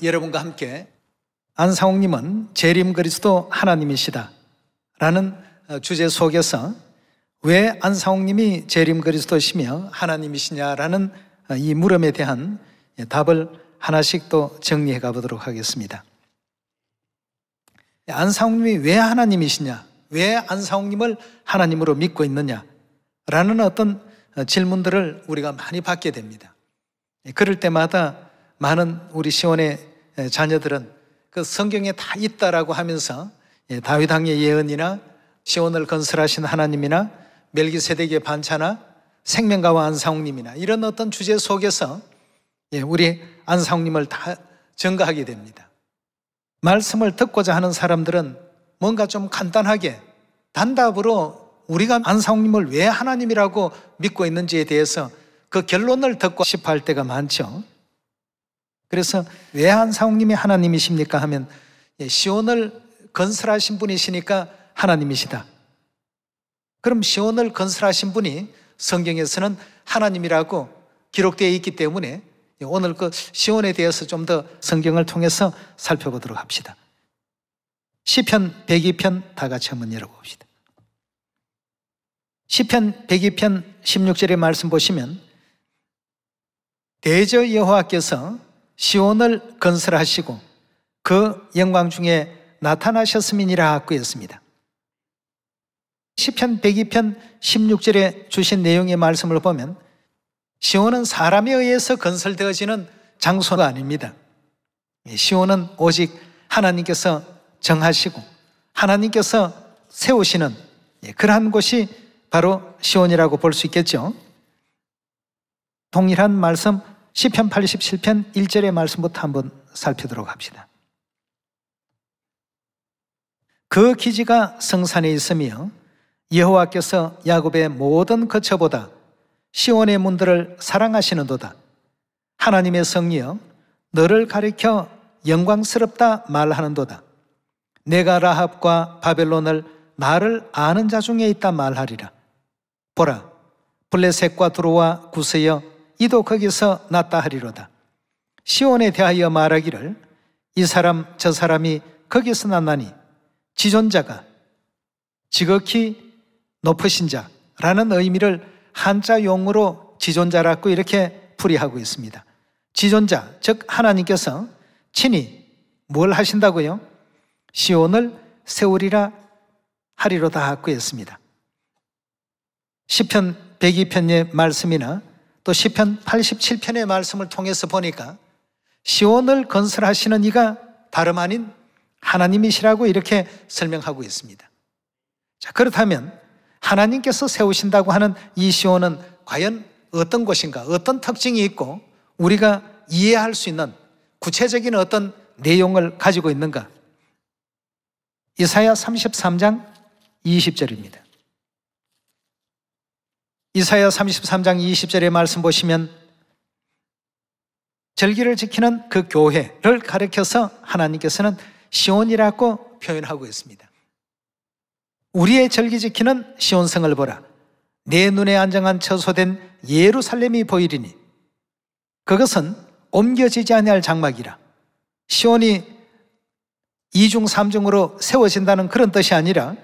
여러분과 함께 안상홍님은 재림 그리스도 하나님이시다 라는 주제 속에서 왜 안상홍님이 재림 그리스도시며 하나님이시냐라는 이 물음에 대한 답을 하나씩 또 정리해 가보도록 하겠습니다. 안상홍님이 왜 하나님이시냐, 왜 안상홍님을 하나님으로 믿고 있느냐 라는 어떤 질문들을 우리가 많이 받게 됩니다. 그럴 때마다 많은 우리 시온의 자녀들은 그 성경에 다 있다라고 하면서 다윗 왕의 예언이나 시온을 건설하신 하나님이나 멜기세덱의 반차나 생명가와 안상홍님이나 이런 어떤 주제 속에서 우리 안상홍님을 다 증거하게 됩니다. 말씀을 듣고자 하는 사람들은 뭔가 좀 간단하게 단답으로 우리가 안상홍님을 왜 하나님이라고 믿고 있는지에 대해서 그 결론을 듣고 싶어 할 때가 많죠. 그래서 왜 안상홍님이 하나님이십니까 하면 시온을 건설하신 분이시니까 하나님이시다. 그럼 시온을 건설하신 분이 성경에서는 하나님이라고 기록되어 있기 때문에 오늘 그 시온에 대해서 좀 더 성경을 통해서 살펴보도록 합시다. 시편 102편 다 같이 한번 열어봅시다. 시편 102편 16절의 말씀 보시면 대저 여호와께서 시온을 건설하시고 그 영광 중에 나타나셨음이니라 하고 했습니다. 시편 102편 16절에 주신 내용의 말씀을 보면 시온은 사람에 의해서 건설되어지는 장소가 아닙니다. 시온은 오직 하나님께서 정하시고 하나님께서 세우시는 그러한 곳이 바로 시온이라고 볼 수 있겠죠. 동일한 말씀 시편 87편 1절의 말씀부터 한번 살펴보도록 합시다. 그 기지가 성산에 있으며 여호와께서 야곱의 모든 거처보다 시온의 문들을 사랑하시는도다. 하나님의 성이여 너를 가리켜 영광스럽다 말하는도다. 내가 라합과 바벨론을 나를 아는 자 중에 있다 말하리라. 보라, 블레셋과 두로와 구스여 이도 거기서 났다 하리로다. 시온에 대하여 말하기를 이 사람 저 사람이 거기서 났나니 지존자가 지극히 높으신 자라는 의미를 한자 용어로 지존자라고 이렇게 풀이하고 있습니다. 지존자, 즉 하나님께서 친히 뭘 하신다고요? 시온을 세우리라 하리로다 하고 했습니다. 시편 102편의 말씀이나 또 시편 87편의 말씀을 통해서 보니까 시온을 건설하시는 이가 다름 아닌 하나님이시라고 이렇게 설명하고 있습니다. 자, 그렇다면 하나님께서 세우신다고 하는 이 시온은 과연 어떤 곳인가, 어떤 특징이 있고 우리가 이해할 수 있는 구체적인 어떤 내용을 가지고 있는가? 이사야 33장 20절입니다. 이사야 33장 20절의 말씀 보시면 절기를 지키는 그 교회를 가리켜서 하나님께서는 시온이라고 표현하고 있습니다. 우리의 절기 지키는 시온성을 보라. 내 눈에 안정한 처소된 예루살렘이 보이리니 그것은 옮겨지지 아니할 장막이라. 시온이 이중 삼중으로 세워진다는 그런 뜻이 아니라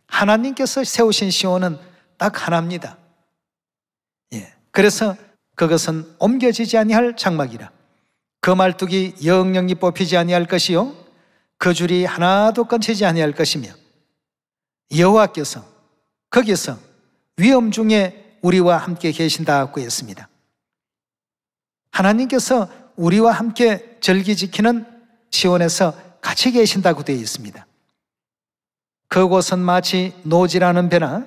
하나님께서 세우신 시온은 딱 하나입니다. 그래서 그것은 옮겨지지 아니할 장막이라. 그 말뚝이 영영이 뽑히지 아니할 것이요 그 줄이 하나도 끊치지 아니할 것이며 여호와께서 거기서 위엄 중에 우리와 함께 계신다고 했습니다. 하나님께서 우리와 함께 절기 지키는 시온에서 같이 계신다고 되어 있습니다. 그곳은 마치 노지라는 배나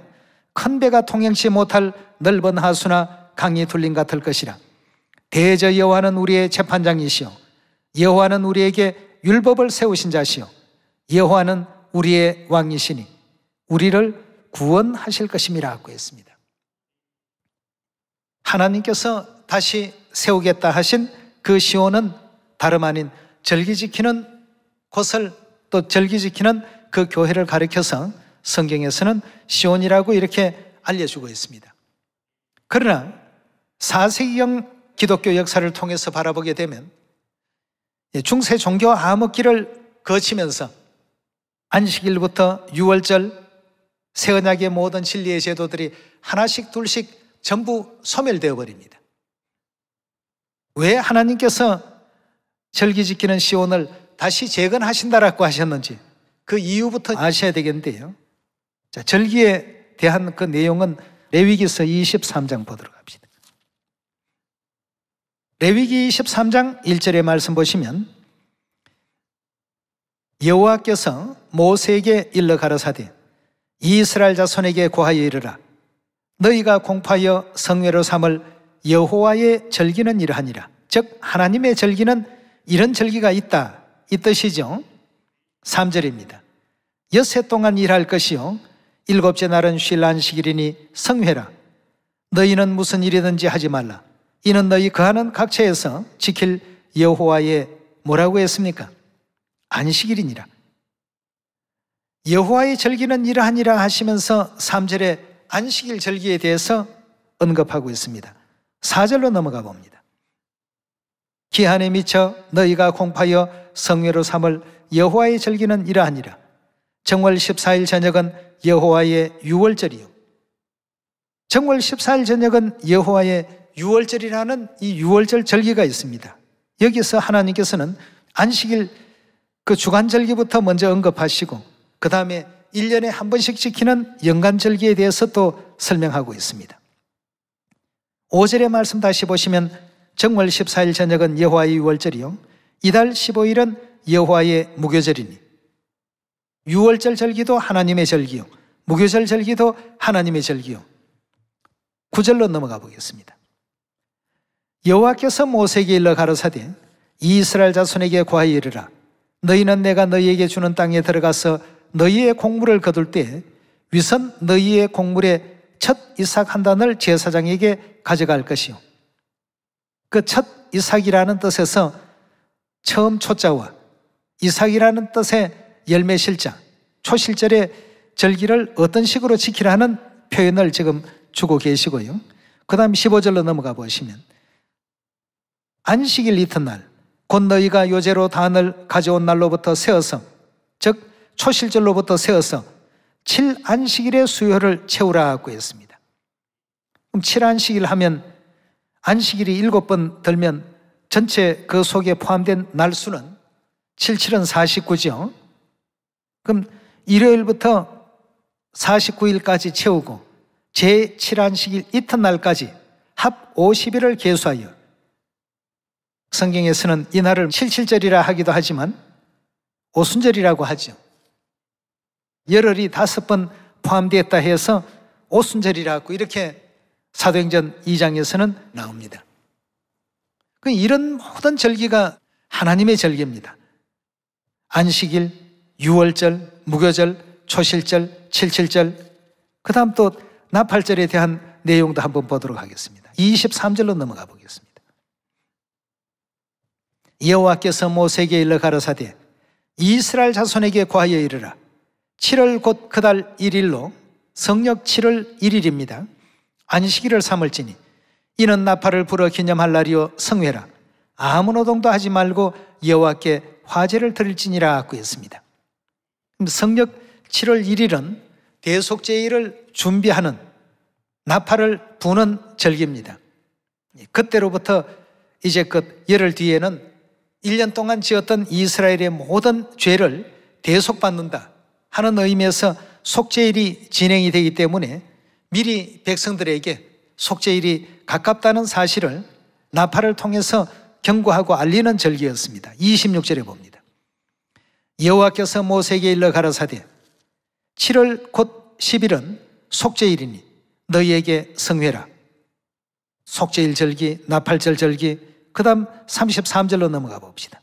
큰 배가 통행치 못할 넓은 하수나 강이 둘림 같을 것이라. 대저 여호와는 우리의 재판장이시오 여호와는 우리에게 율법을 세우신 자시오 여호와는 우리의 왕이시니 우리를 구원하실 것임이라 하고 했습니다. 하나님께서 다시 세우겠다 하신 그 시온은 다름 아닌 절기 지키는 곳을 또 절기 지키는 그 교회를 가리켜서 성경에서는 시온이라고 이렇게 알려주고 있습니다. 그러나 4세기경 기독교 역사를 통해서 바라보게 되면 중세 종교 암흑기를 거치면서 안식일부터 유월절, 새 언약의 모든 진리의 제도들이 하나씩 둘씩 전부 소멸되어 버립니다. 왜 하나님께서 절기 지키는 시온을 다시 재건하신다라고 하셨는지 그 이유부터 아셔야 되겠는데요. 자, 절기에 대한 그 내용은 레위기서 23장 보도록 합시다. 레위기 23장 1절의 말씀 보시면 여호와께서 모세에게 일러 가라사대 이스라엘 자손에게 고하여 이르라 너희가 공포하여 성회로 삼을 여호와의 절기는 이러하니라. 즉 하나님의 절기는 이런 절기가 있다 이 뜻이죠. 3절입니다. 엿새 동안 일할 것이요 일곱째 날은 쉴 안식일이니 성회라. 너희는 무슨 일이든지 하지 말라. 이는 너희 거하는 각처에서 지킬 여호와의 뭐라고 했습니까? 안식일이니라. 여호와의 절기는 이러하니라 하시면서 3절에 안식일 절기에 대해서 언급하고 있습니다. 4절로 넘어가 봅니다. 기한에 미쳐 너희가 공파하여 성회로 삼을 여호와의 절기는 이러하니라. 정월 14일 저녁은 여호와의 유월절이요. 정월 14일 저녁은 여호와의 유월절이라는 이 유월절 절기가 있습니다. 여기서 하나님께서는 안식일 그 주간절기부터 먼저 언급하시고 그 다음에 1년에 한 번씩 지키는 연간절기에 대해서 또 설명하고 있습니다. 5절의 말씀 다시 보시면 정월 14일 저녁은 여호와의 유월절이요 이달 15일은 여호와의 무교절이니 유월절 절기도 하나님의 절기요 무교절 절기도 하나님의 절기요. 9절로 넘어가 보겠습니다. 여호와께서 모세에게 일러 가라사대 이스라엘 자손에게 고하여 이르라 너희는 내가 너희에게 주는 땅에 들어가서 너희의 곡물을 거둘 때 위선 너희의 곡물의 첫 이삭 한 단을 제사장에게 가져갈 것이요. 그 첫 이삭이라는 뜻에서 처음 초자와 이삭이라는 뜻의 열매실자 초실절의 절기를 어떤 식으로 지키라는 표현을 지금 주고 계시고요. 그 다음 15절로 넘어가 보시면 안식일 이튿날 곧 너희가 요제로 단을 가져온 날로부터 세어서 즉 초실절로부터 세어서 7안식일의 수요를 채우라 하고 했습니다. 그럼 7안식일 하면 안식일이 7번 들면 전체 그 속에 포함된 날수는 77은 49죠. 그럼 일요일부터 49일까지 채우고 제7안식일 이튿날까지 합 50일을 계수하여 성경에서는 이 날을 77절이라 하기도 하지만 오순절이라고 하죠. 열흘이 5번 포함되었다 해서 오순절이라고 이렇게 사도행전 2장에서는 나옵니다. 이런 모든 절기가 하나님의 절기입니다. 안식일, 유월절, 무교절, 초실절, 칠칠절, 그 다음 또 나팔절에 대한 내용도 한번 보도록 하겠습니다. 23절로 넘어가 보겠습니다. 여호와께서 모세에게 일러 가라사대 이스라엘 자손에게 고하여 이르라 7월 곧 그 달 1일로 성력 7월 1일입니다. 안식일을 삼을지니 이는 나팔을 불어 기념할 날이요 성회라. 아무 노동도 하지 말고 여호와께 화제를 드릴지니라 하고 했습니다. 성력 7월 1일은 대속제일을 준비하는 나팔을 부는 절기입니다. 그때로부터 이제 끝 열흘 뒤에는 1년 동안 지었던 이스라엘의 모든 죄를 대속받는다 하는 의미에서 속죄일이 진행이 되기 때문에 미리 백성들에게 속죄일이 가깝다는 사실을 나팔을 통해서 경고하고 알리는 절기였습니다. 26절에 봅니다. 여호와께서 모세에게 일러 가라사대 7월 곧 10일은 속죄일이니 너희에게 성회라. 속죄일 절기, 나팔절 절기, 그 다음 33절로 넘어가 봅시다.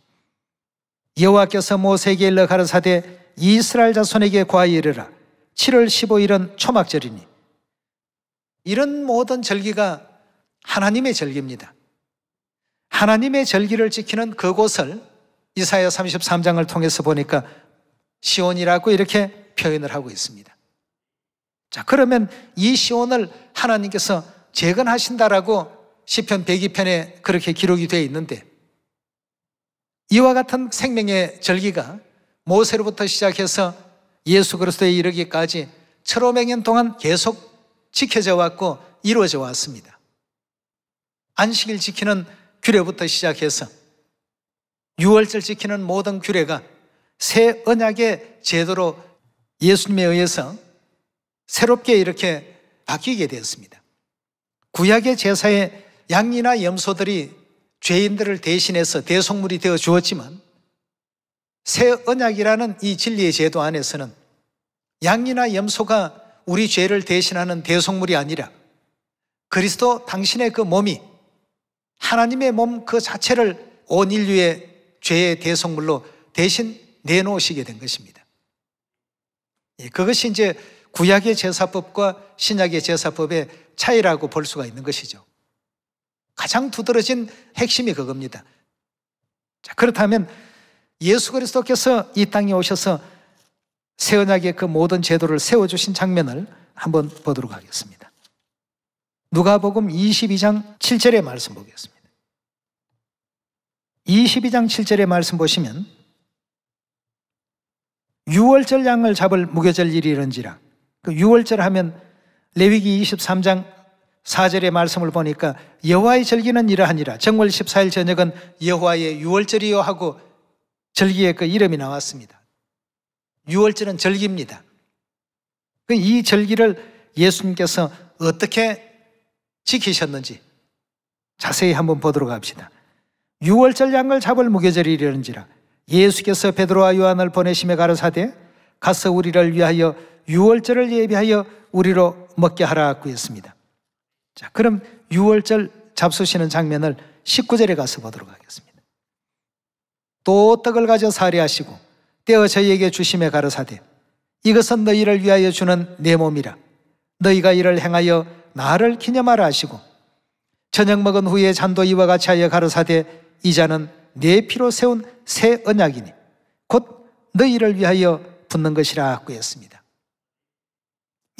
여호와께서 모세에게 일러 가라사대 이스라엘 자손에게 고하여 이르라 7월 15일은 초막절이니 이런 모든 절기가 하나님의 절기입니다. 하나님의 절기를 지키는 그곳을 이사야 33장을 통해서 보니까 시온이라고 이렇게 표현을 하고 있습니다. 자, 그러면 이 시온을 하나님께서 재건하신다라고 시편 102편에 그렇게 기록이 되어 있는데 이와 같은 생명의 절기가 모세로부터 시작해서 예수 그리스도에 이르기까지 1500년 동안 계속 지켜져 왔고 이루어져 왔습니다. 안식일 지키는 규례부터 시작해서 유월절 지키는 모든 규례가 새 언약의 제도로 예수님에 의해서 새롭게 이렇게 바뀌게 되었습니다. 구약의 제사에 양이나 염소들이 죄인들을 대신해서 대속물이 되어 주었지만 새 언약이라는 이 진리의 제도 안에서는 양이나 염소가 우리 죄를 대신하는 대속물이 아니라 그리스도 당신의 그 몸이 하나님의 몸 그 자체를 온 인류의 죄의 대속물로 대신 내놓으시게 된 것입니다. 그것이 이제 구약의 제사법과 신약의 제사법의 차이라고 볼 수가 있는 것이죠. 가장 두드러진 핵심이 그겁니다. 자, 그렇다면 예수 그리스도께서 이 땅에 오셔서 새 언약의 그 모든 제도를 세워주신 장면을 한번 보도록 하겠습니다. 누가복음 22장 7절의 말씀 보겠습니다. 22장 7절의 말씀 보시면 유월절 양을 잡을 무교절 일이 이런지라. 그 유월절 하면 레위기 23장 4절의 말씀을 보니까 여호와의 절기는 이러하니라. 정월 14일 저녁은 여호와의 유월절이요 하고 절기의 그 이름이 나왔습니다. 유월절은 절기입니다. 이 절기를 예수님께서 어떻게 지키셨는지 자세히 한번 보도록 합시다. 유월절 양을 잡을 무교절이 이르는지라. 예수께서 베드로와 요한을 보내심에 가라사대 가서 우리를 위하여 유월절을 예비하여 우리로 먹게 하라 구했습니다. 자, 그럼 유월절 잡수시는 장면을 19절에 가서 보도록 하겠습니다. 또 떡을 가져 사례하시고 떼어 저희에게 주심에 가라사대 이것은 너희를 위하여 주는 내 몸이라. 너희가 이를 행하여 나를 기념하라 하시고 저녁 먹은 후에 잔도 이와 같이 하여 가라사대 이 잔은 내 피로 세운 새 언약이니 곧 너희를 위하여 붓는 것이라 구했습니다.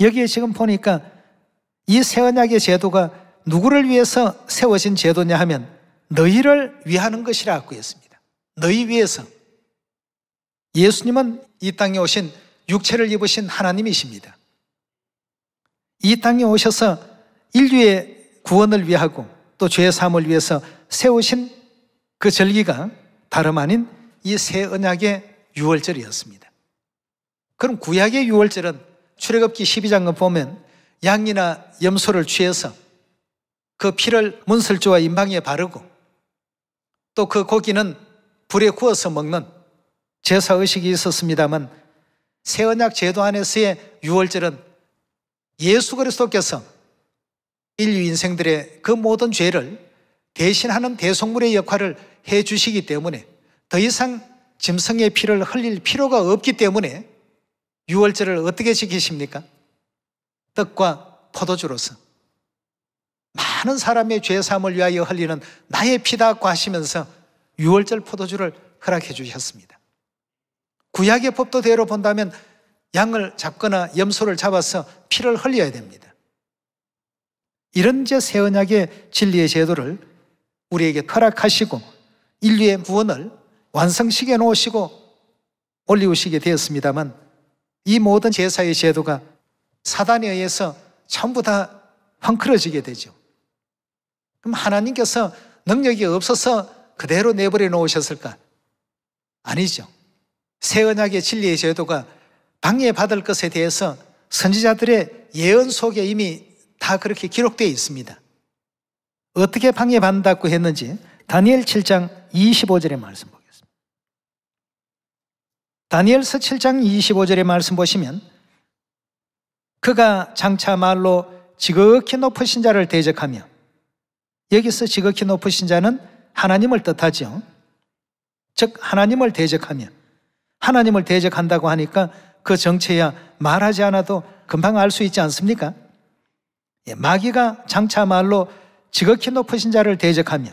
여기에 지금 보니까 이 새 언약의 제도가 누구를 위해서 세워진 제도냐 하면 너희를 위하는 것이라 구했습니다. 너희 위해서. 예수님은 이 땅에 오신 육체를 입으신 하나님이십니다. 이 땅에 오셔서 인류의 구원을 위하고 또 죄 사함을 위해서 세우신 그 절기가 다름 아닌 이 새 언약의 유월절이었습니다. 그럼 구약의 유월절은 출애굽기 12장을 보면 양이나 염소를 취해서 그 피를 문설주와 임방에 바르고 또 그 고기는 불에 구워서 먹는 제사의식이 있었습니다만 새 언약 제도 안에서의 유월절은 예수 그리스도께서 인류 인생들의 그 모든 죄를 대신하는 대속물의 역할을 해 주시기 때문에 더 이상 짐승의 피를 흘릴 필요가 없기 때문에 유월절을 어떻게 지키십니까? 떡과 포도주로서 많은 사람의 죄 사함을 위하여 흘리는 나의 피다고 하시면서 유월절 포도주를 허락해 주셨습니다. 구약의 법도대로 본다면 양을 잡거나 염소를 잡아서 피를 흘려야 됩니다. 이런 이제 새 언약의 진리의 제도를 우리에게 허락하시고 인류의 구원을 완성시켜 놓으시고 올리우시게 되었습니다만 이 모든 제사의 제도가 사단에 의해서 전부 다 헝클어지게 되죠. 그럼 하나님께서 능력이 없어서 그대로 내버려 놓으셨을까? 아니죠. 새 언약의 진리의 제도가 방해받을 것에 대해서 선지자들의 예언 속에 이미 다 그렇게 기록되어 있습니다. 어떻게 방해받는다고 했는지 다니엘 7장 25절의 말씀 보겠습니다. 다니엘서 7장 25절의 말씀 보시면 그가 장차 말로 지극히 높으신 자를 대적하며, 여기서 지극히 높으신 자는 하나님을 뜻하죠. 즉 하나님을 대적하며, 하나님을 대적한다고 하니까 그 정체야 말하지 않아도 금방 알 수 있지 않습니까? 마귀가 장차 말로 지극히 높으신 자를 대적하며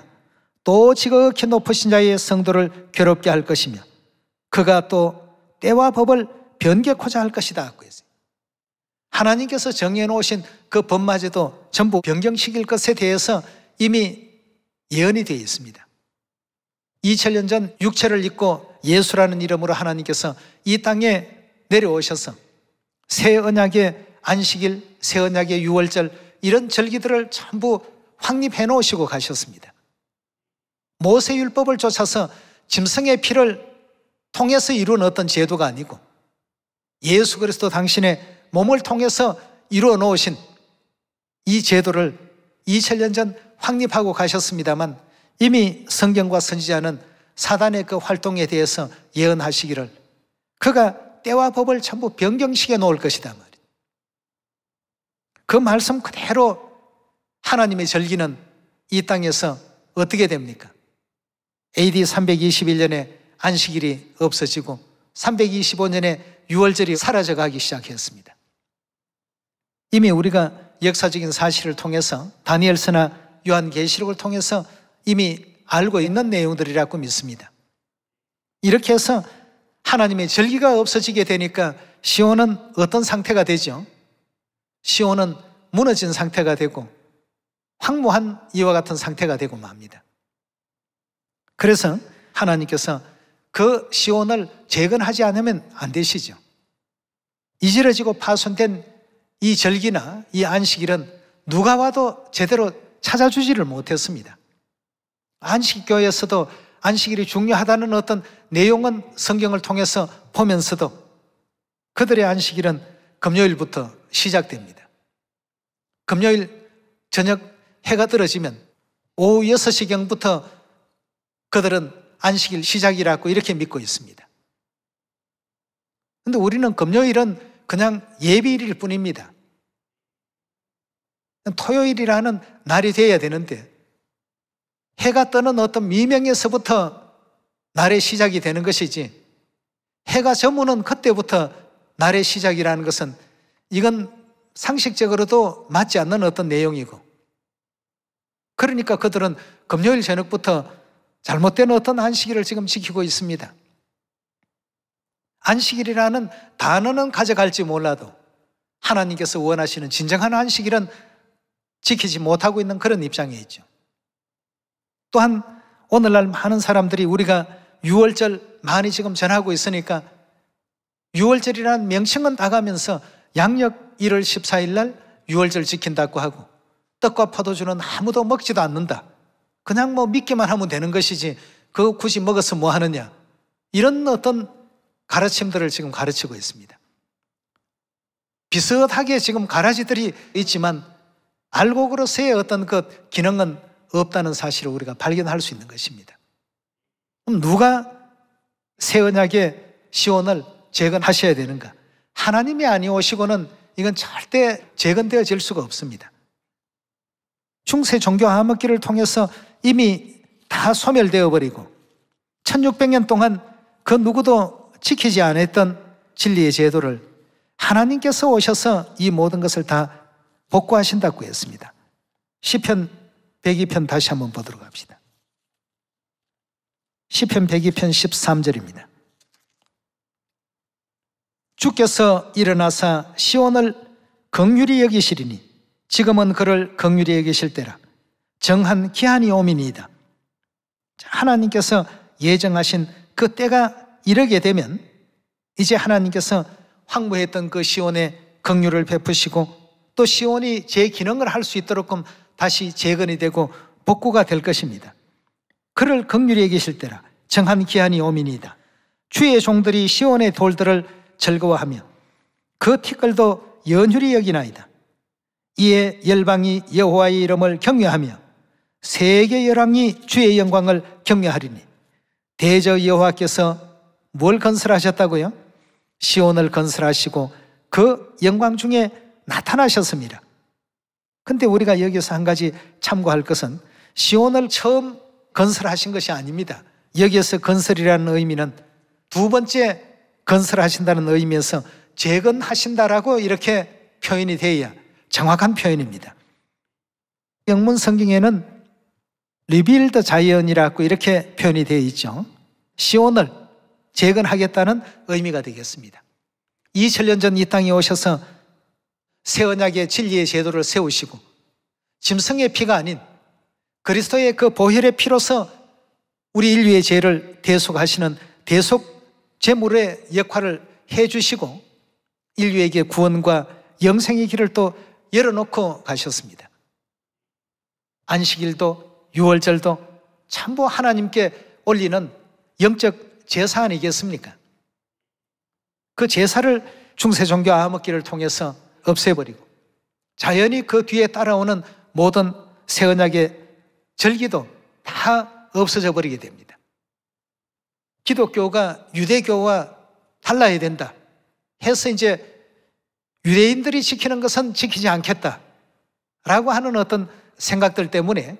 또 지극히 높으신 자의 성도를 괴롭게 할 것이며 그가 또 때와 법을 변개코자 할 것이다 하고 했어요. 하나님께서 정해놓으신 그 법마저도 전부 변경시킬 것에 대해서 이미 예언이 되어 있습니다. 2000년 전 육체를 입고 예수라는 이름으로 하나님께서 이 땅에 내려오셔서 새 언약의 안식일, 새 언약의 유월절 이런 절기들을 전부 확립해 놓으시고 가셨습니다. 모세율법을 쫓아서 짐승의 피를 통해서 이룬 어떤 제도가 아니고 예수 그리스도 당신의 몸을 통해서 이루어 놓으신 이 제도를 2000년 전 확립하고 가셨습니다만 이미 성경과 선지자는 사단의 그 활동에 대해서 예언하시기를 그가 때와 법을 전부 변경시켜 놓을 것이다 말이에요. 그 말씀 그대로 하나님의 절기는 이 땅에서 어떻게 됩니까? AD 321년에 안식일이 없어지고 325년에 유월절이 사라져가기 시작했습니다. 이미 우리가 역사적인 사실을 통해서 다니엘서나 요한계시록을 통해서 이미 알고 있는 내용들이라고 믿습니다. 이렇게 해서 하나님의 절기가 없어지게 되니까 시온은 어떤 상태가 되죠? 시온은 무너진 상태가 되고 황무한 이와 같은 상태가 되고 맙니다. 그래서 하나님께서 그 시온을 재건하지 않으면 안 되시죠. 이지러지고 파손된 이 절기나 이 안식일은 누가 와도 제대로 찾아주지를 못했습니다. 안식교에서도 안식일이 중요하다는 어떤 내용은 성경을 통해서 보면서도 그들의 안식일은 금요일부터 시작됩니다. 금요일 저녁 해가 떨어지면 오후 6시경부터 그들은 안식일 시작이라고 이렇게 믿고 있습니다. 그런데 우리는 금요일은 그냥 예비일일 뿐입니다. 토요일이라는 날이 되어야 되는데 해가 뜨는 어떤 미명에서부터 날의 시작이 되는 것이지 해가 저무는 그때부터 날의 시작이라는 것은 이건 상식적으로도 맞지 않는 어떤 내용이고 그러니까 그들은 금요일 저녁부터 잘못된 어떤 안식일을 지금 지키고 있습니다. 안식일이라는 단어는 가져갈지 몰라도 하나님께서 원하시는 진정한 안식일은 지키지 못하고 있는 그런 입장에 있죠. 또한 오늘날 많은 사람들이 우리가 유월절 많이 지금 전하고 있으니까 유월절이라는 명칭은 나가면서 양력 1월 14일 날 유월절 지킨다고 하고 떡과 포도주는 아무도 먹지도 않는다. 그냥 뭐 믿기만 하면 되는 것이지 그거 굳이 먹어서 뭐 하느냐. 이런 어떤 가르침들을 지금 가르치고 있습니다. 비슷하게 지금 가라지들이 있지만 알곡으로서의 어떤 그 기능은 없다는 사실을 우리가 발견할 수 있는 것입니다. 그럼 누가 새 언약의 시온을 재건하셔야 되는가? 하나님이 아니오시고는 이건 절대 재건되어질 수가 없습니다. 중세 종교 암흑기를 통해서 이미 다 소멸되어 버리고 1600년 동안 그 누구도 지키지 않았던 진리의 제도를 하나님께서 오셔서 이 모든 것을 다 복구하신다고 했습니다. 시편 102편 다시 한번 보도록 합시다. 시편 102편 13절입니다. 주께서 일어나사 시온을 긍휼히 여기시리니 지금은 그를 긍휼히 여기실 때라. 정한 기한이 오미니이다. 하나님께서 예정하신 그 때가 이르게 되면 이제 하나님께서 황무했던 그 시온에 긍휼을 베푸시고 또 시온이 제 기능을 할 수 있도록 다시 재건이 되고 복구가 될 것입니다. 그를 긍휼히 여기실 때라. 정한 기한이 오미니이다. 주의 종들이 시온의 돌들을 즐거워하며 그 티끌도 연휼히 여기나이다. 이에 열방이 여호와의 이름을 경외하며 세계 열왕이 주의 영광을 경외하리니 대저 여호와께서 뭘 건설하셨다고요? 시온을 건설하시고 그 영광 중에 나타나셨습니다. 근데 우리가 여기서 한 가지 참고할 것은 시온을 처음 건설하신 것이 아닙니다. 여기에서 건설이라는 의미는 두 번째 건설하신다는 의미에서 재건하신다라고 이렇게 표현이 되어야 정확한 표현입니다. 영문 성경에는 리빌드 자이언이라고 이렇게 표현이 되어 있죠. 시온을 재건하겠다는 의미가 되겠습니다. 2000년 전 이 땅에 오셔서 새 언약의 진리의 제도를 세우시고 짐승의 피가 아닌 그리스도의 그 보혈의 피로서 우리 인류의 죄를 대속하시는 대속 제물의 역할을 해주시고 인류에게 구원과 영생의 길을 또 열어놓고 가셨습니다. 안식일도 유월절도 참부 하나님께 올리는 영적 제사 아니겠습니까? 그 제사를 중세종교 암흑기를 통해서 없애버리고 자연히 그 뒤에 따라오는 모든 새 언약의 절기도 다 없어져 버리게 됩니다. 기독교가 유대교와 달라야 된다 해서 이제 유대인들이 지키는 것은 지키지 않겠다라고 하는 어떤 생각들 때문에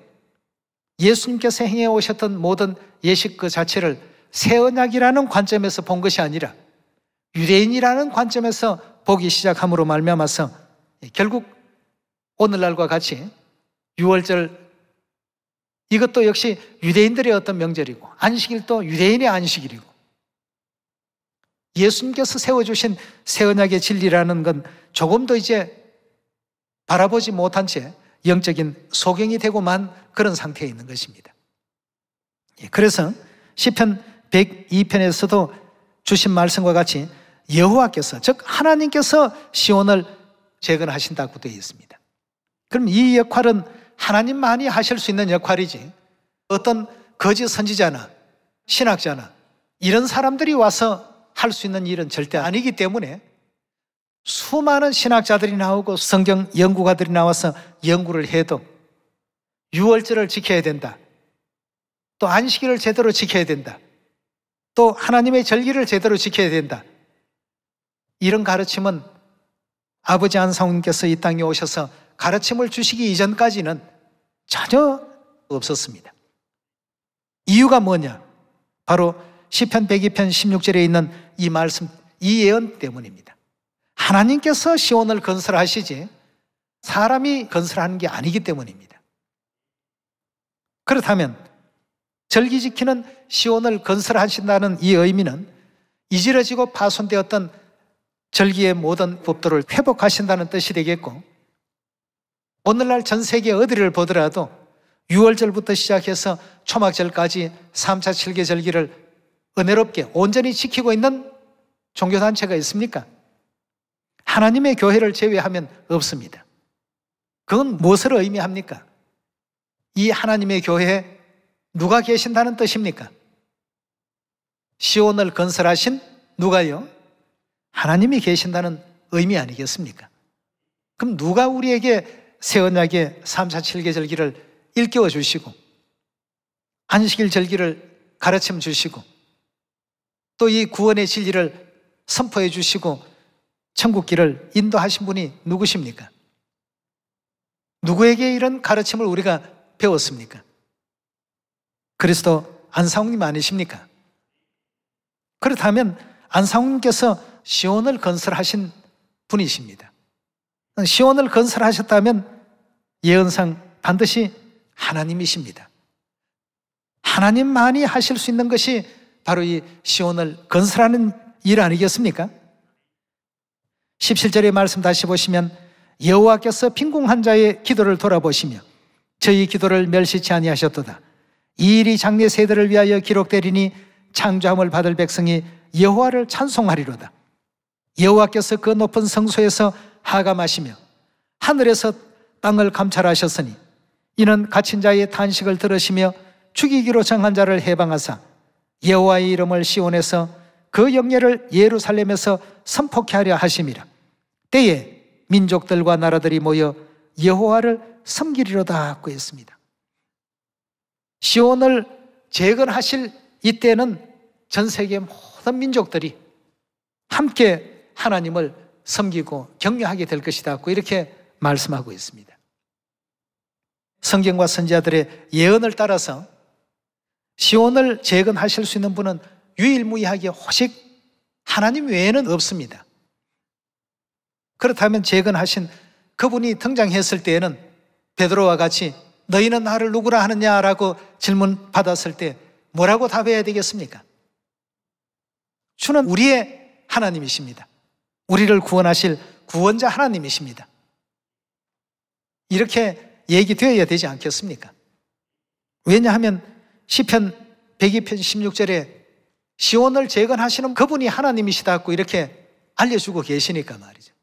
예수님께서 행해 오셨던 모든 예식 그 자체를 새 언약이라는 관점에서 본 것이 아니라 유대인이라는 관점에서 보기 시작함으로 말미암아서 결국 오늘날과 같이 유월절 이것도 역시 유대인들의 어떤 명절이고 안식일도 유대인의 안식일이고 예수님께서 세워주신 새 언약의 진리라는 건 조금도 이제 바라보지 못한 채 영적인 소경이 되고만 그런 상태에 있는 것입니다. 그래서 시편 102편에서도 주신 말씀과 같이 여호와께서 즉 하나님께서 시온을 재건하신다고 되어 있습니다. 그럼 이 역할은 하나님만이 하실 수 있는 역할이지 어떤 거짓 선지자나 신학자나 이런 사람들이 와서 할 수 있는 일은 절대 아니기 때문에 수많은 신학자들이 나오고 성경 연구가들이 나와서 연구를 해도 유월절을 지켜야 된다, 또 안식일을 제대로 지켜야 된다, 또 하나님의 절기를 제대로 지켜야 된다, 이런 가르침은 아버지 안상훈께서 이 땅에 오셔서 가르침을 주시기 이전까지는 전혀 없었습니다. 이유가 뭐냐? 바로 시편 102편 16절에 있는 이 말씀, 이 예언 때문입니다. 하나님께서 시온을 건설하시지 사람이 건설하는 게 아니기 때문입니다. 그렇다면 절기 지키는 시온을 건설하신다는 이 의미는 이지러지고 파손되었던 절기의 모든 법도를 회복하신다는 뜻이 되겠고, 오늘날 전 세계 어디를 보더라도 6월절부터 시작해서 초막절까지 3차 7개 절기를 은혜롭게 온전히 지키고 있는 종교단체가 있습니까? 하나님의 교회를 제외하면 없습니다. 그건 무엇을 의미합니까? 이 하나님의 교회에 누가 계신다는 뜻입니까? 시온을 건설하신 누가요? 하나님이 계신다는 의미 아니겠습니까? 그럼 누가 우리에게 새 언약의 3차 7개 절기를 일깨워 주시고 안식일 절기를 가르쳐 주시고 또 이 구원의 진리를 선포해 주시고 천국길을 인도하신 분이 누구십니까? 누구에게 이런 가르침을 우리가 배웠습니까? 그리스도 안상훈님 아니십니까? 그렇다면 안상훈님께서 시온을 건설하신 분이십니다. 시온을 건설하셨다면 예언상 반드시 하나님이십니다. 하나님만이 하실 수 있는 것이 바로 이 시온을 건설하는 일 아니겠습니까? 17절의 말씀 다시 보시면 여호와께서 빈궁한 자의 기도를 돌아보시며 저희 기도를 멸시치 아니하셨도다. 이 일이 장래 세대를 위하여 기록되리니 창조함을 받을 백성이 여호와를 찬송하리로다. 여호와께서 그 높은 성소에서 하감하시며 하늘에서 땅을 감찰하셨으니 이는 갇힌 자의 탄식을 들으시며 죽이기로 정한 자를 해방하사 여호와의 이름을 시온에서 그 영예를 예루살렘에서 선포케 하려 하심이라. 때에 민족들과 나라들이 모여 여호와를 섬기리로다 하고 했습니다. 시온을 재건하실 이때는 전 세계 모든 민족들이 함께 하나님을 섬기고 경외하게 될 것이다 고 이렇게 말씀하고 있습니다. 성경과 선지자들의 예언을 따라서 시온을 재건하실 수 있는 분은 유일무이하게 오직 하나님 외에는 없습니다. 그렇다면 재건하신 그분이 등장했을 때에는 베드로와 같이 너희는 나를 누구라 하느냐라고 질문 받았을 때 뭐라고 답해야 되겠습니까? 주는 우리의 하나님이십니다. 우리를 구원하실 구원자 하나님이십니다. 이렇게 얘기되어야 되지 않겠습니까? 왜냐하면 시편 102편 16절에 시온을 재건하시는 그분이 하나님이시다고 이렇게 알려주고 계시니까 말이죠.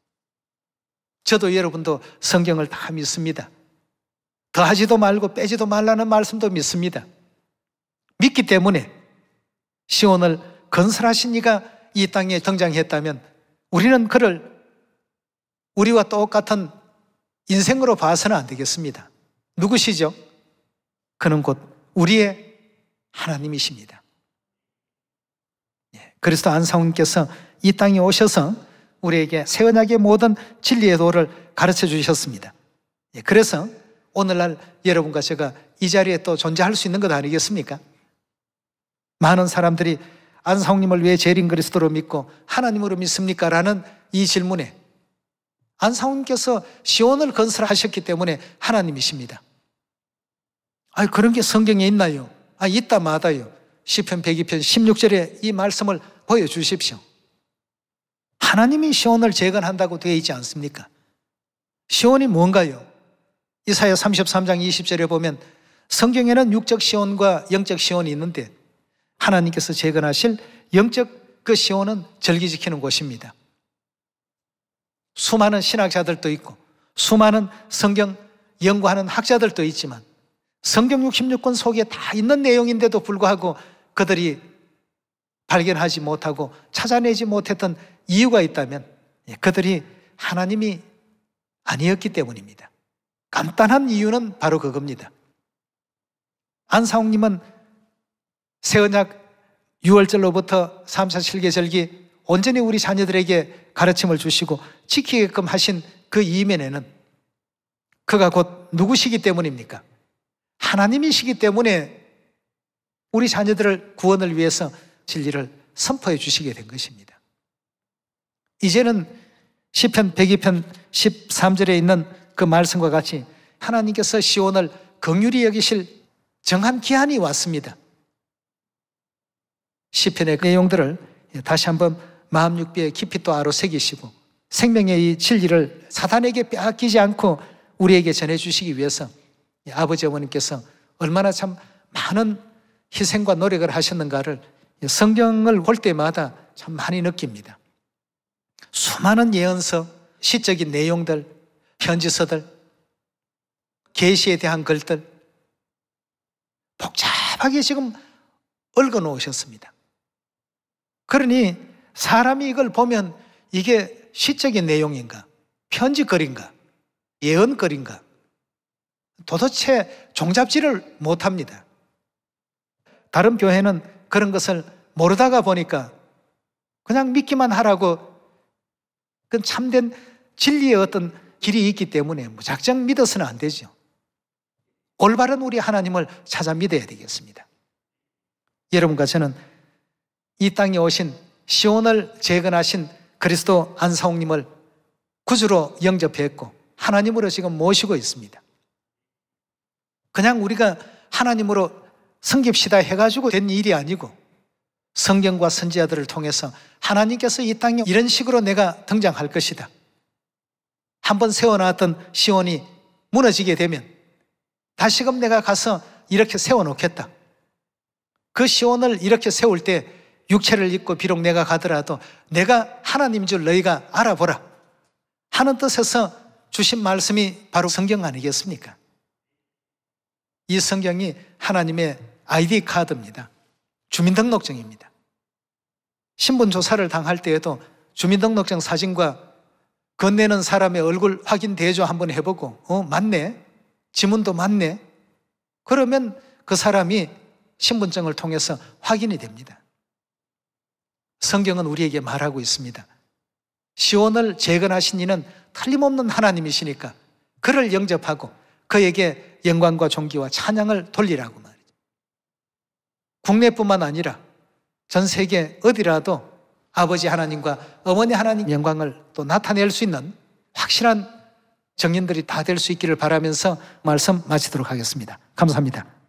저도 여러분도 성경을 다 믿습니다. 더하지도 말고 빼지도 말라는 말씀도 믿습니다. 믿기 때문에 시온을 건설하신 이가 이 땅에 등장했다면 우리는 그를 우리와 똑같은 인생으로 봐서는 안 되겠습니다. 누구시죠? 그는 곧 우리의 하나님이십니다. 그리스도 안상훈께서 이 땅에 오셔서 우리에게 새 언약의 모든 진리의 도를 가르쳐 주셨습니다. 그래서 오늘날 여러분과 제가 이 자리에 또 존재할 수 있는 것 아니겠습니까? 많은 사람들이 안상훈님을 왜 재림 그리스도로 믿고 하나님으로 믿습니까? 라는 이 질문에 안상훈께서 시온을 건설하셨기 때문에 하나님이십니다. 그런 게 성경에 있나요? 있다 마다요. 시편 102편 16절에 이 말씀을 보여주십시오. 하나님이 시온을 재건한다고 되어 있지 않습니까? 시온이 뭔가요? 이사야 33장 20절에 보면 성경에는 육적 시온과 영적 시온이 있는데 하나님께서 재건하실 영적 그 시온은 절기 지키는 곳입니다. 수많은 신학자들도 있고 수많은 성경 연구하는 학자들도 있지만 성경 66권 속에 다 있는 내용인데도 불구하고 그들이 발견하지 못하고 찾아내지 못했던 이유가 있다면 그들이 하나님이 아니었기 때문입니다. 간단한 이유는 바로 그겁니다. 안상욱님은 새언약 6월절로부터 3사 7개 절기 온전히 우리 자녀들에게 가르침을 주시고 지키게끔 하신 그 이면에는 그가 곧 누구시기 때문입니까? 하나님이시기 때문에 우리 자녀들을 구원을 위해서 진리를 선포해 주시게 된 것입니다. 이제는 시편 102편 13절에 있는 그 말씀과 같이 하나님께서 시온을 긍휼히 여기실 정한 기한이 왔습니다. 시편의 내용들을 다시 한번 마음 육비에 깊이 또 아로새기시고 생명의 이 진리를 사단에게 빼앗기지 않고 우리에게 전해주시기 위해서 아버지 어머님께서 얼마나 참 많은 희생과 노력을 하셨는가를 성경을 볼 때마다 참 많이 느낍니다. 수많은 예언서, 시적인 내용들, 편지서들, 계시에 대한 글들 복잡하게 지금 얽어 놓으셨습니다. 그러니 사람이 이걸 보면 이게 시적인 내용인가, 편지글인가, 예언글인가 도대체 종잡지를 못합니다. 다른 교회는 그런 것을 모르다가 보니까 그냥 믿기만 하라고 그 참된 진리의 어떤 길이 있기 때문에 무작정 믿어서는 안 되죠. 올바른 우리 하나님을 찾아 믿어야 되겠습니다. 여러분과 저는 이 땅에 오신 시온을 재건하신 그리스도 안상욱님을 구주로 영접했고 하나님으로 지금 모시고 있습니다. 그냥 우리가 하나님으로 섬깁시다 해가지고 된 일이 아니고 성경과 선지자들을 통해서 하나님께서 이 땅에 이런 식으로 내가 등장할 것이다. 한번 세워놨던 시온이 무너지게 되면 다시금 내가 가서 이렇게 세워놓겠다. 그 시온을 이렇게 세울 때 육체를 입고 비록 내가 가더라도 내가 하나님인 줄 너희가 알아보라 하는 뜻에서 주신 말씀이 바로 성경 아니겠습니까? 이 성경이 하나님의 아이디 카드입니다. 주민등록증입니다. 신분조사를 당할 때에도 주민등록증 사진과 건네는 사람의 얼굴 확인 대조 한번 해보고 맞네, 지문도 맞네, 그러면 그 사람이 신분증을 통해서 확인이 됩니다. 성경은 우리에게 말하고 있습니다. 시온을 재건하신 이는 틀림없는 하나님이시니까 그를 영접하고 그에게 영광과 존귀와 찬양을 돌리라고 말이죠. 국내뿐만 아니라 전 세계 어디라도 아버지 하나님과 어머니 하나님 영광을 또 나타낼 수 있는 확실한 정인들이 다 될 수 있기를 바라면서 말씀 마치도록 하겠습니다. 감사합니다.